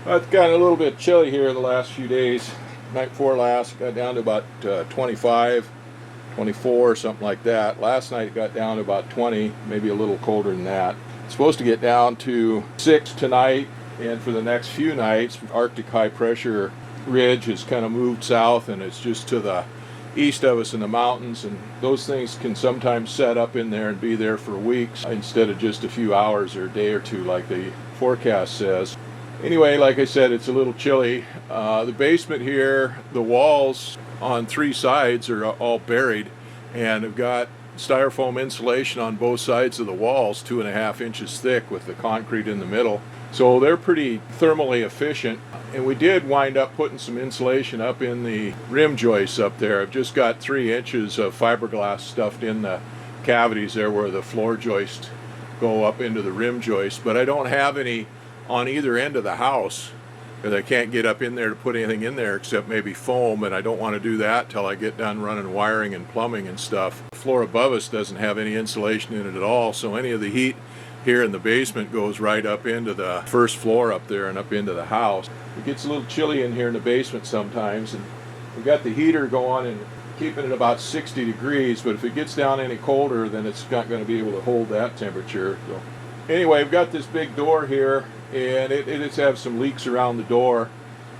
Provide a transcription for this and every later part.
Well, it's gotten a little bit chilly here the last few days. Night before last, got down to about 25, 24, something like that. Last night it got down to about 20, maybe a little colder than that. It's supposed to get down to 6 tonight, and for the next few nights, Arctic high pressure ridge has kind of moved south, and it's just to the east of us in the mountains, and those things can sometimes set up in there and be there for weeks instead of just a few hours or a day or two like the forecast says. Anyway, like I said, it's a little chilly. The basement here, the walls on 3 sides are all buried, and have got styrofoam insulation on both sides of the walls, 2.5 inches thick with the concrete in the middle. So they're pretty thermally efficient. And we did wind up putting some insulation up in the rim joists up there. I've just got 3 inches of fiberglass stuffed in the cavities there where the floor joists go up into the rim joist, but I don't have any on either end of the house, because I can't get up in there to put anything in there except maybe foam, and I don't want to do that till I get done running wiring and plumbing and stuff. The floor above us doesn't have any insulation in it at all, so any of the heat here in the basement goes right up into the first floor up there and up into the house. It gets a little chilly in here in the basement sometimes, and we've got the heater going and keeping it about 60 degrees, but if it gets down any colder, then it's not going to be able to hold that temperature. So anyway, we've got this big door here, and it does have some leaks around the door,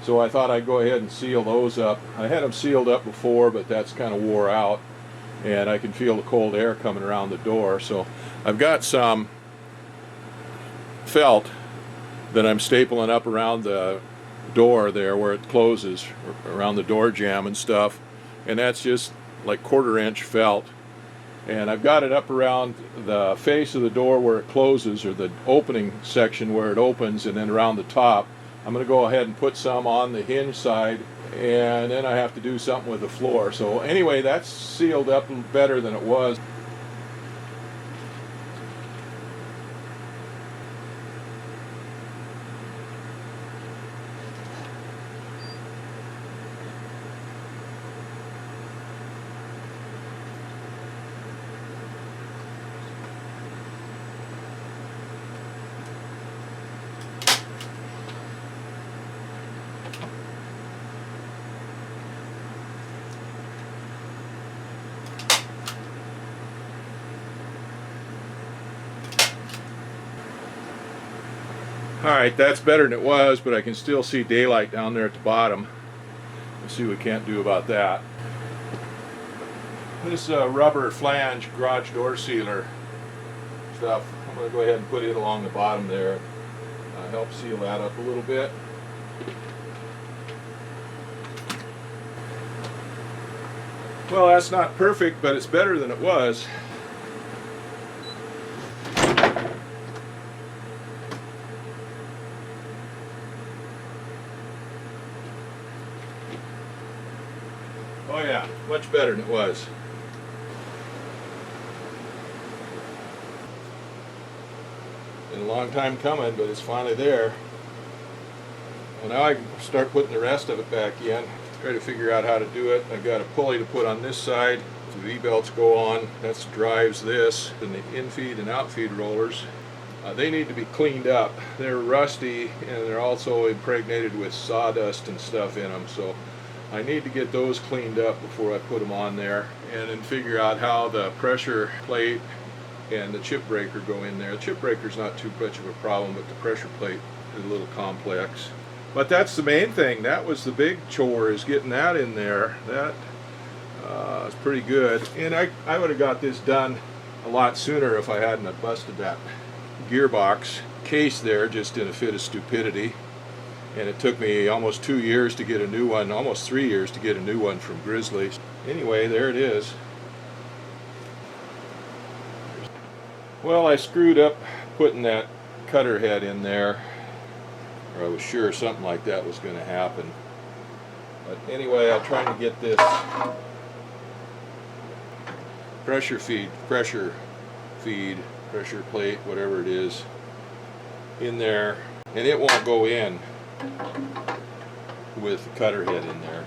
so I thought I'd go ahead and seal those up. I had them sealed up before, but that's kind of wore out, and I can feel the cold air coming around the door. So I've got some felt that I'm stapling up around the door there where it closes, around the door jamb and stuff, and that's just like 1/4 inch felt. And I've got it up around the face of the door where it closes, or the opening section where it opens, and then around the top. I'm going to go ahead and put some on the hinge side, and then I have to do something with the floor. So anyway, that's sealed up better than it was. Alright, that's better than it was, but I can still see daylight down there at the bottom. Let's see what we can't do about that. This rubber flange garage door sealer stuff, I'm going to go ahead and put it along the bottom there. Help seal that up a little bit. Well, that's not perfect, but it's better than it was. Oh yeah, much better than it was. Been a long time coming, but it's finally there. Well, now I can start putting the rest of it back in. Try to figure out how to do it. I've got a pulley to put on this side. The V-belts go on. That drives this. And the in-feed and out-feed rollers, they need to be cleaned up. They're rusty, and they're also impregnated with sawdust and stuff in them. So I need to get those cleaned up before I put them on there, and then figure out how the pressure plate and the chip breaker go in there. The chip breaker's not too much of a problem, but the pressure plate is a little complex. But that's the main thing. That was the big chore, is getting that in there. That is pretty good. And I would have got this done a lot sooner if I hadn't have busted that gearbox case there just in a fit of stupidity. And it took me almost 2 years to get a new one, almost 3 years to get a new one from Grizzly. Anyway, there it is. Well, I screwed up putting that cutter head in there, or I was sure something like that was going to happen. But anyway, I'm trying to get this pressure plate, whatever it is, in there, and it won't go in with the cutter head in there.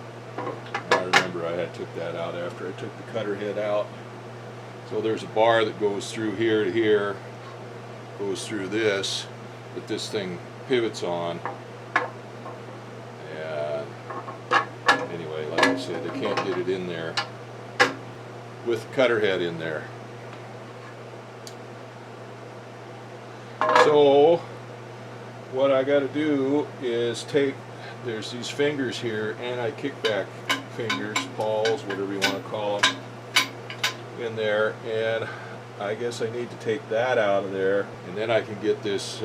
I remember I took that out after I took the cutter head out. So there's a bar that goes through here to here, goes through this, that this thing pivots on, said, I can't get it in there with the cutter head in there. So what I got to do is take, there's these fingers here, anti-kickback fingers, pawls, whatever you want to call them, in there, and I guess I need to take that out of there, and then I can get this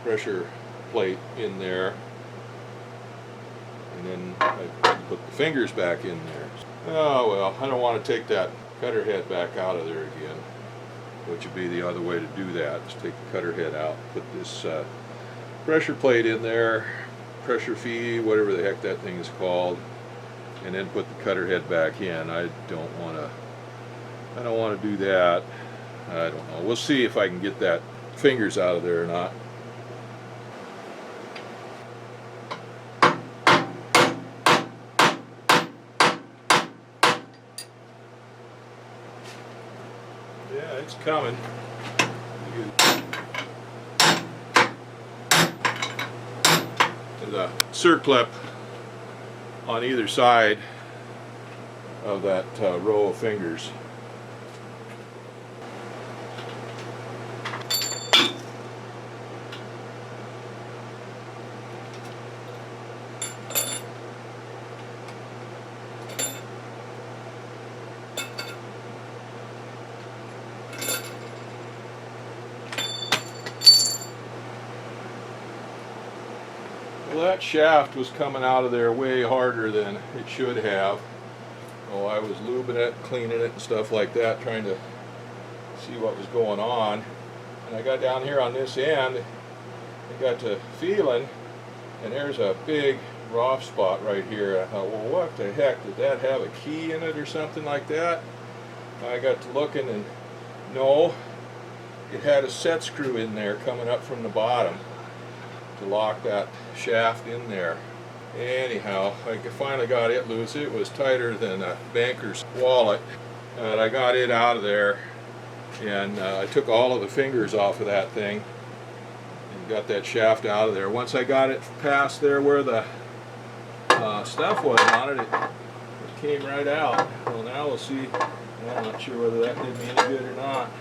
pressure plate in there, and then I put the fingers back in there. Oh well, I don't want to take that cutter head back out of there again, which would be the other way to do that, is take the cutter head out, put this pressure plate in there, pressure feed, whatever the heck that thing is called, and then put the cutter head back in. I don't want to do that. I don't know. We'll see if I can get that fingers out of there or not. Yeah, it's coming. There's a circlip on either side of that row of fingers. Well, that shaft was coming out of there way harder than it should have. Oh, I was lubing it, cleaning it and stuff like that, trying to see what was going on. And I got down here on this end, I got to feeling, and there's a big rough spot right here. I thought, well, what the heck, did that have a key in it or something like that? I got to looking, and no, it had a set screw in there coming up from the bottom to lock that shaft in there. Anyhow, I finally got it loose. It was tighter than a banker's wallet, and I got it out of there, and I took all of the fingers off of that thing and got that shaft out of there. Once I got it past there where the stuff was on it, it came right out. Well, now we'll see. I'm not sure whether that did me any good or not.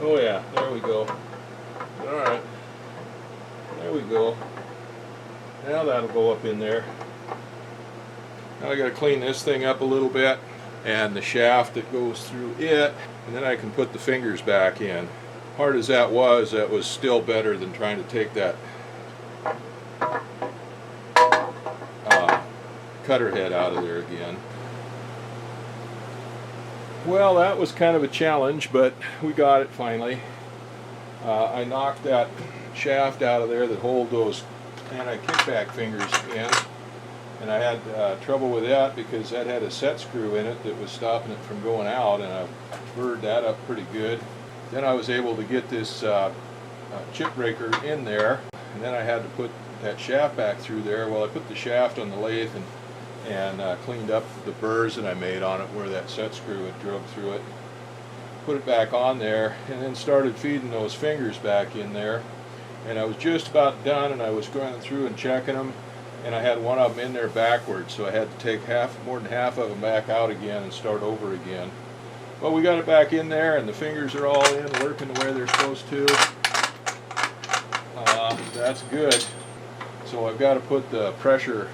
Oh yeah, there we go. Alright, there we go. Now that'll go up in there. Now I got to clean this thing up a little bit, and the shaft that goes through it, and then I can put the fingers back in. Hard as that was still better than trying to take that cutter head out of there again. Well, that was kind of a challenge, but we got it finally. I knocked that shaft out of there that hold those anti-kickback fingers in, and I had trouble with that because that had a set screw in it that was stopping it from going out, and I burred that up pretty good. Then I was able to get this chip breaker in there, and then I had to put that shaft back through there. Well, I put the shaft on the lathe and cleaned up the burrs that I made on it where that set screw had drove through it. Put it back on there, and then started feeding those fingers back in there, and I was just about done, and I was going through and checking them, and I had one of them in there backwards, so I had to take more than half of them back out again and start over again. Well, we got it back in there, and the fingers are all in, working the way they're supposed to. That's good. So I've got to put the pressure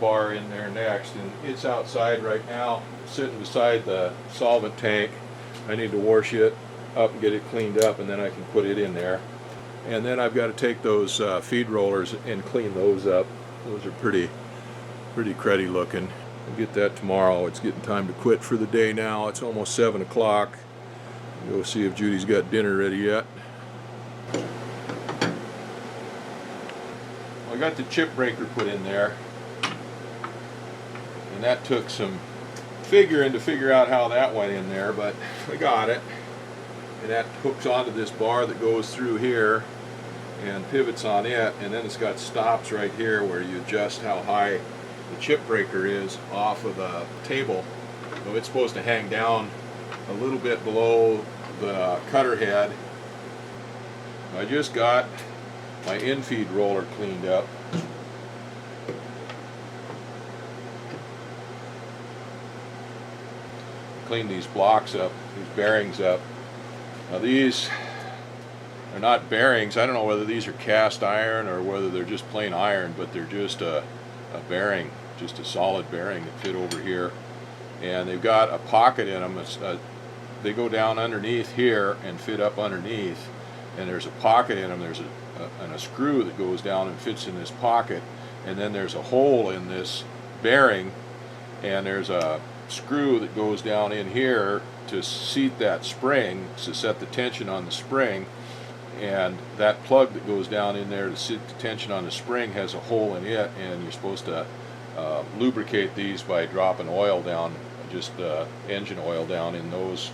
bar in there next, and it's outside right now, sitting beside the solvent tank. I need to wash it up and get it cleaned up, and then I can put it in there. And then I've got to take those feed rollers and clean those up. Those are pretty cruddy looking. We'll get that tomorrow. It's getting time to quit for the day now. It's almost 7 o'clock. Go see if Judy's got dinner ready yet. Well, I got the chip breaker put in there, and that took some figuring to figure out how that went in there, but I got it. And that hooks onto this bar that goes through here and pivots on it, and then it's got stops right here where you adjust how high the chip breaker is off of the table. So it's supposed to hang down a little bit below the cutter head. I just got my in-feed roller cleaned up, clean these blocks up, these bearings up. Now these are not bearings. I don't know whether these are cast iron or whether they're just plain iron, but they're just a bearing, just a solid bearing that fit over here. And they've got a pocket in them. They go down underneath here and fit up underneath. And there's a pocket in them. There's a screw that goes down and fits in this pocket. And then there's a hole in this bearing. And there's a screw that goes down in here to seat that spring, to set the tension on the spring. And that plug that goes down in there to set the tension on the spring has a hole in it, and you're supposed to lubricate these by dropping oil down, just engine oil down in those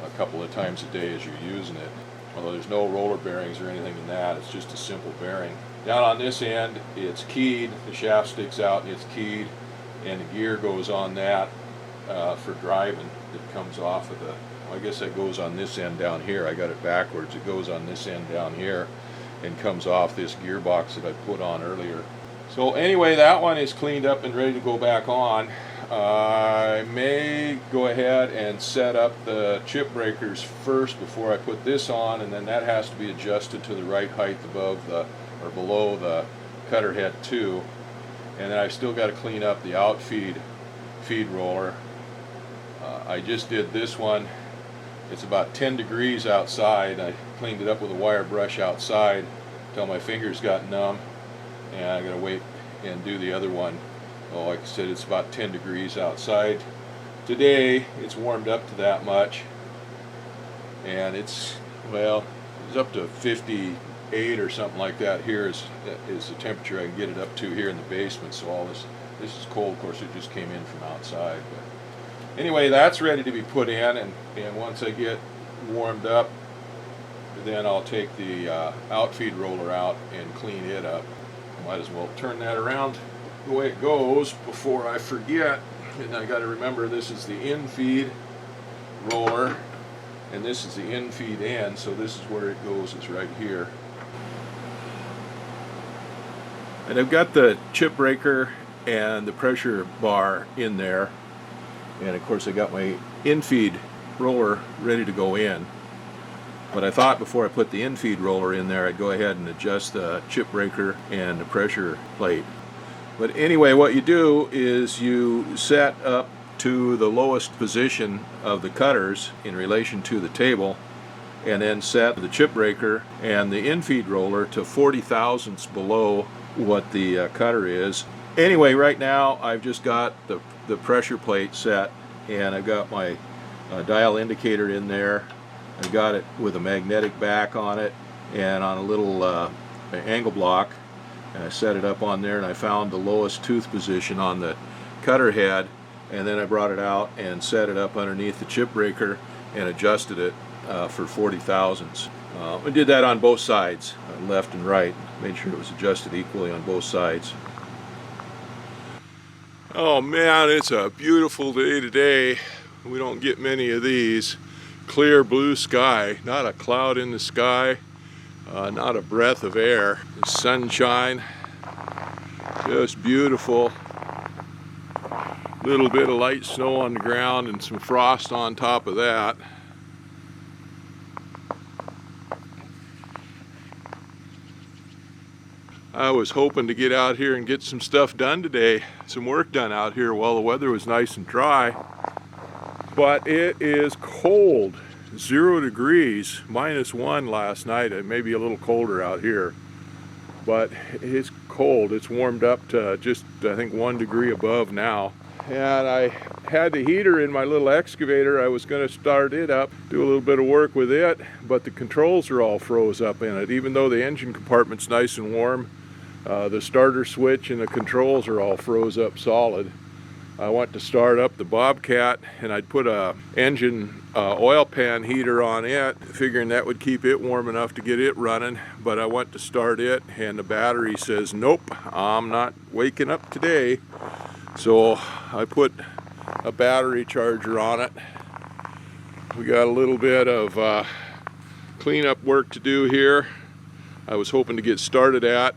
a couple of times a day as you're using it. Although there's no roller bearings or anything in that, it's just a simple bearing. Down on this end, it's keyed, the shaft sticks out and it's keyed, and the gear goes on that for driving. It comes off of the, well, I guess that goes on this end down here. I got it backwards. It goes on this end down here and comes off this gearbox that I put on earlier. So anyway, that one is cleaned up and ready to go back on. I may go ahead and set up the chip breakers first before I put this on, and then that has to be adjusted to the right height above the, or below the cutter head too. And then I've still got to clean up the outfeed feed roller. I just did this one. It's about 10 degrees outside. I cleaned it up with a wire brush outside until my fingers got numb, and I gotta wait and do the other one. Well, like I said, it's about 10 degrees outside. Today it's warmed up to that much, and it's, well, it's up to 58 or something like that. Here is the temperature I can get it up to here in the basement. So all this is cold. Of course, it just came in from outside. But anyway, that's ready to be put in, and once I get warmed up, then I'll take the outfeed roller out and clean it up. Might as well turn that around the way it goes before I forget. And I got to remember, this is the infeed roller, and this is the infeed end, so this is where it goes, is right here. And I've got the chip breaker and the pressure bar in there. And of course I got my infeed roller ready to go in. But I thought before I put the infeed roller in there, I'd go ahead and adjust the chip breaker and the pressure plate. But anyway, what you do is you set up to the lowest position of the cutters in relation to the table, and then set the chip breaker and the infeed roller to 40 thousandths below what the cutter is. Anyway, right now I've just got the pressure plate set, and I've got my dial indicator in there. I've got it with a magnetic back on it and on a little angle block, and I set it up on there, and I found the lowest tooth position on the cutter head, and then I brought it out and set it up underneath the chip breaker and adjusted it for 40 thousandths. I did that on both sides, left and right, made sure it was adjusted equally on both sides. Oh man, it's a beautiful day today. We don't get many of these. Clear blue sky, not a cloud in the sky, not a breath of air. The sunshine, just beautiful. Little bit of light snow on the ground and some frost on top of that. I was hoping to get out here and get some stuff done today, some work done out here while the weather was nice and dry. But it is cold, 0 degrees, -1 last night, and maybe a little colder out here. But it's cold. It's warmed up to just, I think, 1 degree above now. And I had the heater in my little excavator. I was going to start it up, do a little bit of work with it, but the controls are all froze up in it. Even though the engine compartment's nice and warm, the starter switch and the controls are all froze up solid. I went to start up the Bobcat, and I'd put a engine oil pan heater on it, figuring that would keep it warm enough to get it running. But I went to start it, and the battery says, nope, I'm not waking up today. So I put a battery charger on it. We got a little bit of cleanup work to do here. I was hoping to get started at.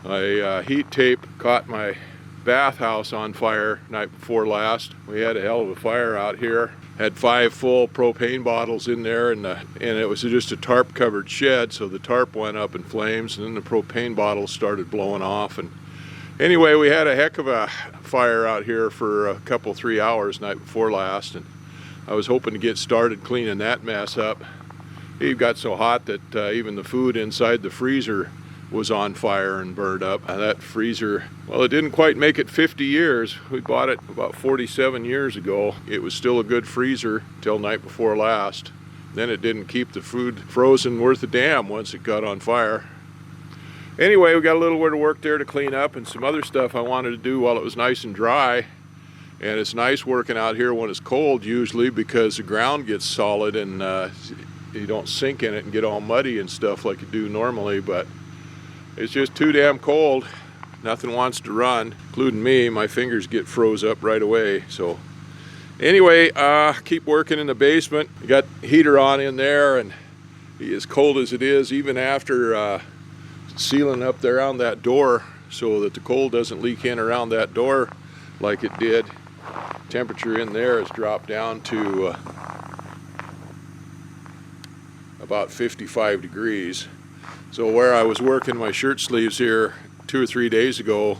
I heat tape caught my bathhouse on fire night before last. We had a hell of a fire out here. Had 5 full propane bottles in there, and it was just a tarp covered shed, so the tarp went up in flames, and then the propane bottles started blowing off. And anyway, we had a heck of a fire out here for a couple 3 hours night before last, and I was hoping to get started cleaning that mess up. It got so hot that even the food inside the freezer was on fire and burned up. That freezer, well, it didn't quite make it 50 years. We bought it about 47 years ago. It was still a good freezer till night before last. Then it didn't keep the food frozen worth a damn once it got on fire. Anyway, we got a little bit of work there to clean up and some other stuff I wanted to do while it was nice and dry. And it's nice working out here when it's cold usually, because the ground gets solid and you don't sink in it and get all muddy and stuff like you do normally, but it's just too damn cold. Nothing wants to run, including me. My fingers get froze up right away. So anyway, keep working in the basement. I got heater on in there, and as cold as it is, even after sealing up there around that door so that the cold doesn't leak in around that door like it did, temperature in there has dropped down to about 55 degrees. So where I was working my shirt sleeves here 2 or 3 days ago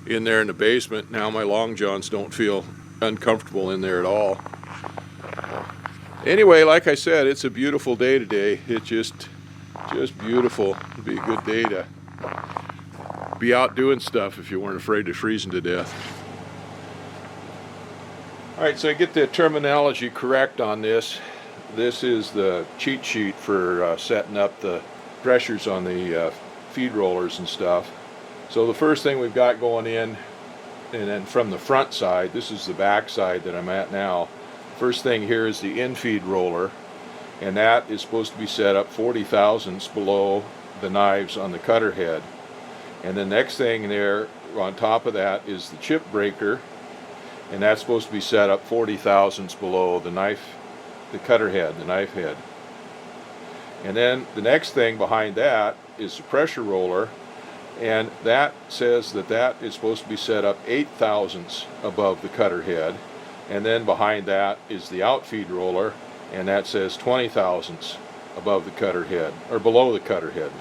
in there in the basement, now my long johns don't feel uncomfortable in there at all. Anyway, like I said, it's a beautiful day today. It's just beautiful. It'd be a good day to be out doing stuff if you weren't afraid of freezing to death. Alright, so I get the terminology correct on this. This is the cheat sheet for setting up the pressures on the feed rollers and stuff. So the first thing we've got going in, and then from the front side, this is the back side that I'm at now. First thing here is the in-feed roller, and that is supposed to be set up 40 thousandths below the knives on the cutter head. And the next thing there on top of that is the chip breaker, and that's supposed to be set up 40 thousandths below the cutter head, the knife head. And then the next thing behind that is the pressure roller, and that says that that is supposed to be set up 8 thousandths above the cutter head. And then behind that is the outfeed roller, and that says 20 thousandths above the cutter head, or below the cutter head.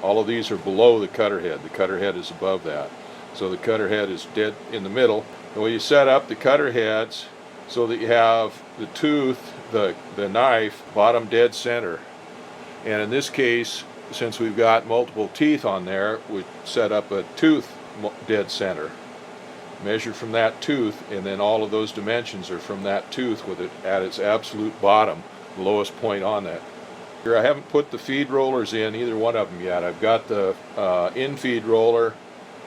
All of these are below the cutter head. The cutter head is above that. So the cutter head is dead in the middle. And when you set up the cutter heads so that you have the tooth, the knife, bottom dead center. And in this case, since we've got multiple teeth on there, we set up a tooth dead center. Measure from that tooth, and then all of those dimensions are from that tooth with it at its absolute bottom, the lowest point on that. Here I haven't put the feed rollers in, either one of them yet. I've got the in-feed roller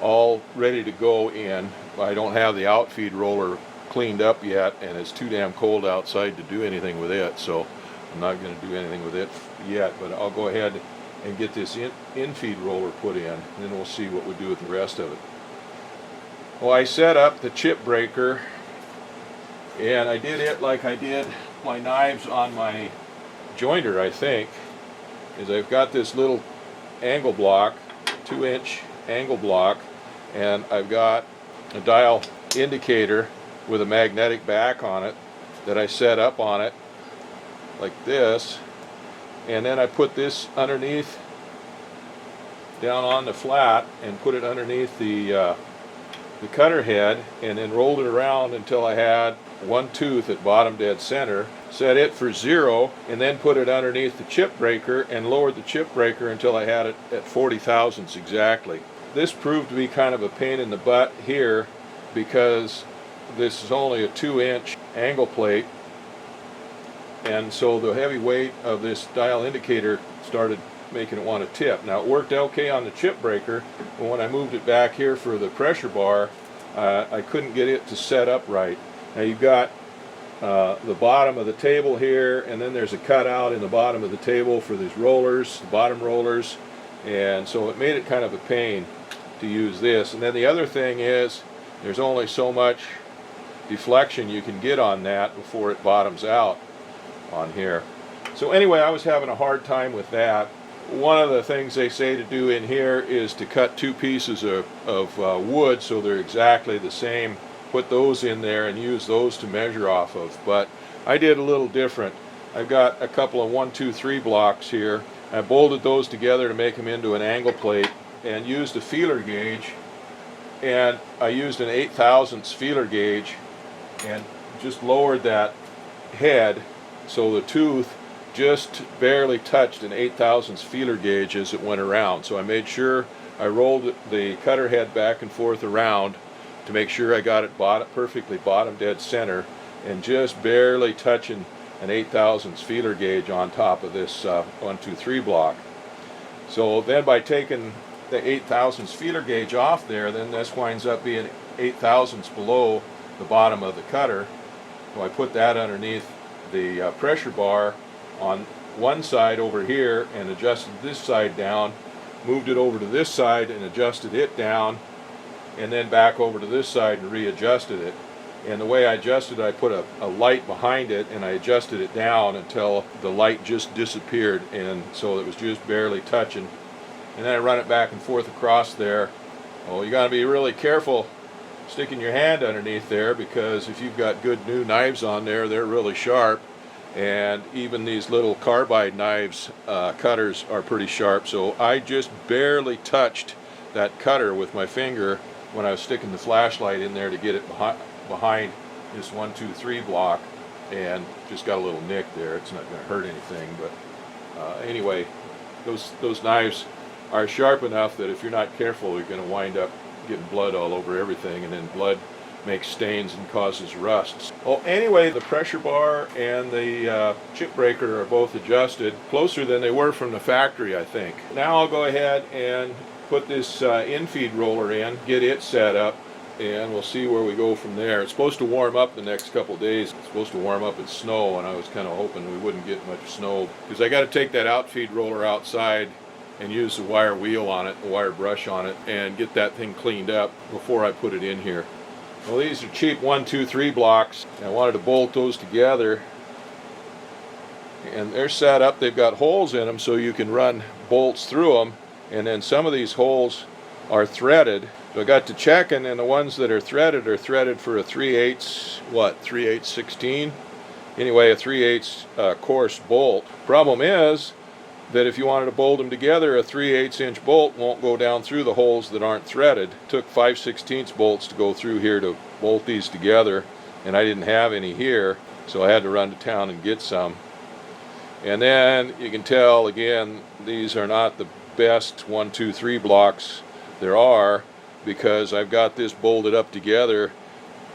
all ready to go in. I don't have the outfeed roller cleaned up yet, and it's too damn cold outside to do anything with it, so I'm not going to do anything with it yet, but I'll go ahead and get this in-feed roller put in, and then we'll see what we do with the rest of it. Well, I set up the chip breaker, and I did it like I did my knives on my jointer, I think, is I've got this little angle block, 2-inch angle block, and I've got a dial indicator with a magnetic back on it that I set up on it like this, and then I put this underneath, down on the flat, and put it underneath the cutter head, and then rolled it around until I had one tooth at bottom dead center, set it for 0, and then put it underneath the chip breaker and lowered the chip breaker until I had it at 40 thousandths exactly. This proved to be kind of a pain in the butt here because this is only a 2-inch angle plate, and so the heavy weight of this dial indicator started making it want to tip. Now it worked okay on the chip breaker, but when I moved it back here for the pressure bar, I couldn't get it to set up right. Now you've got the bottom of the table here, and then there's a cutout in the bottom of the table for these rollers, the bottom rollers, and so it made it kind of a pain to use this. And then the other thing is there's only so much deflection you can get on that before it bottoms out on here. So anyway, I was having a hard time with that, One of the things they say to do in here is to cut two pieces of wood so they're exactly the same. Put those in there and use those to measure off of. But I did a little different. I've got a couple of 1, 2, 3 blocks here. I bolted those together to make them into an angle plate and used a feeler gauge. And I used an 8/1000 feeler gauge and just lowered that head so the tooth just barely touched an 8/1000 feeler gauge as it went around. So I made sure I rolled the cutter head back and forth around to make sure I got it perfectly bottom dead center, and just barely touching an 8/1000 feeler gauge on top of this 1, 2, 3 block. So then by taking the 8/1000 feeler gauge off there, then this winds up being 8/1000 below the bottom of the cutter. So I put that underneath the pressure bar on one side over here and adjusted this side down, moved it over to this side and adjusted it down, and then back over to this side and readjusted it. And the way I adjusted it, I put a light behind it and I adjusted it down until the light just disappeared, and so it was just barely touching. And then I run it back and forth across there. Oh, you got to be really careful sticking your hand underneath there, because if you've got good new knives on there, they're really sharp. And even these little carbide knives, cutters, are pretty sharp. So I just barely touched that cutter with my finger when I was sticking the flashlight in there to get it behind this 1, 2, 3 block, and just got a little nick there. It's not going to hurt anything, but anyway, those knives are sharp enough that if you're not careful, you're going to wind up getting blood all over everything, and then blood makes stains and causes rusts. Well, anyway, the pressure bar and the chip breaker are both adjusted closer than they were from the factory, I think. Now I'll go ahead and put this in-feed roller in, get it set up, and we'll see where we go from there. It's supposed to warm up the next couple days. It's supposed to warm up in snow, and I was kind of hoping we wouldn't get much snow, because I got to take that outfeed roller outside and use the wire wheel on it, the wire brush on it, and get that thing cleaned up before I put it in here. Well, these are cheap 1, 2, 3 blocks. I wanted to bolt those together, and they're set up. They've got holes in them so you can run bolts through them, and then some of these holes are threaded. So I got to checking, and the ones that are threaded for a 3/8, 3/8 16? Anyway, a 3/8 coarse bolt. Problem is that if you wanted to bolt them together, a 3/8 inch bolt won't go down through the holes that aren't threaded. It took 5/16 bolts to go through here to bolt these together, and I didn't have any here, so I had to run to town and get some. And then you can tell again, these are not the best 1, 2, 3 blocks there are, because I've got this bolted up together,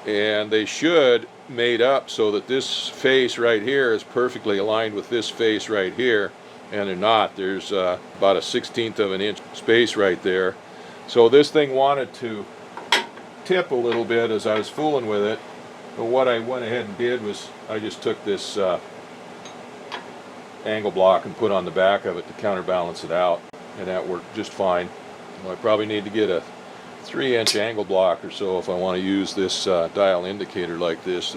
and they should made up so that this face right here is perfectly aligned with this face right here, and they're not. There's about a 1/16 of an inch space right there. So this thing wanted to tip a little bit as I was fooling with it, but what I went ahead and did was I just took this angle block and put on the back of it to counterbalance it out, and that worked just fine. Well, I probably need to get a 3-inch angle block or so if I want to use this dial indicator like this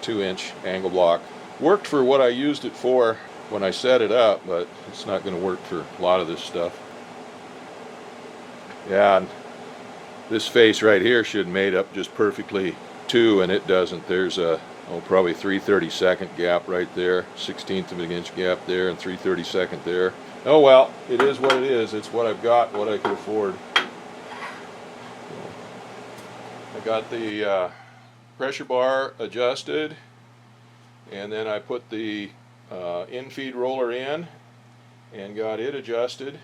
2-inch angle block. Worked for what I used it for when I set it up, but it's not going to work for a lot of this stuff. Yeah, and this face right here should have made up just perfectly too, and it doesn't. There's a probably 3/32 gap right there, 1/16 of an inch gap there, and 3/32 there. Oh well, it is what it is. It's what I've got, what I could afford. I got the pressure bar adjusted, and then I put the in-feed roller in and got it adjusted,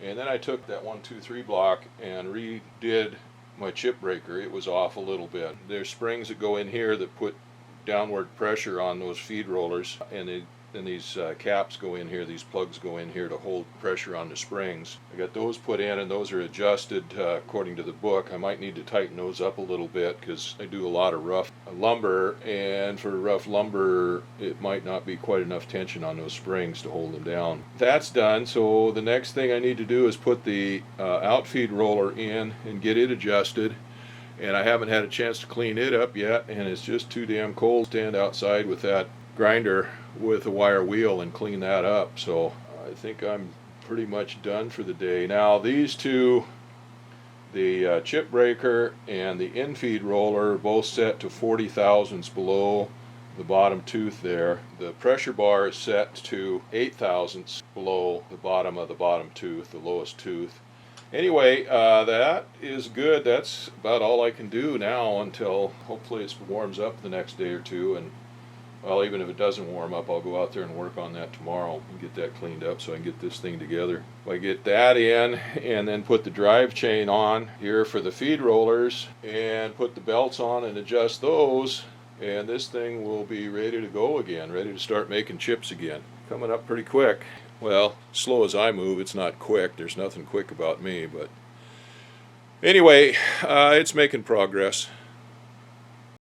and then I took that 1, 2, 3 block and redid my chip breaker. It was off a little bit. There's springs that go in here that put downward pressure on those feed rollers, and these caps go in here, these plugs go in here to hold pressure on the springs. I got those put in, and those are adjusted according to the book. I might need to tighten those up a little bit because I do a lot of rough lumber, and for rough lumber it might not be quite enough tension on those springs to hold them down. That's done, so the next thing I need to do is put the outfeed roller in and get it adjusted. And I haven't had a chance to clean it up yet, and it's just too damn cold to stand outside with that grinder with a wire wheel and clean that up. So I think I'm pretty much done for the day. Now these two, the chip breaker and the infeed roller, are both set to 40 thousandths below the bottom tooth there. The pressure bar is set to 8 thousandths below the bottom of the bottom tooth, the lowest tooth. Anyway, that is good. That's about all I can do now until hopefully it warms up the next day or two. And well, even if it doesn't warm up, I'll go out there and work on that tomorrow and get that cleaned up so I can get this thing together. If I get that in and then put the drive chain on here for the feed rollers and put the belts on and adjust those, and this thing will be ready to go again, ready to start making chips again. Coming up pretty quick. Well, slow as I move, it's not quick. There's nothing quick about me, but anyway, it's making progress.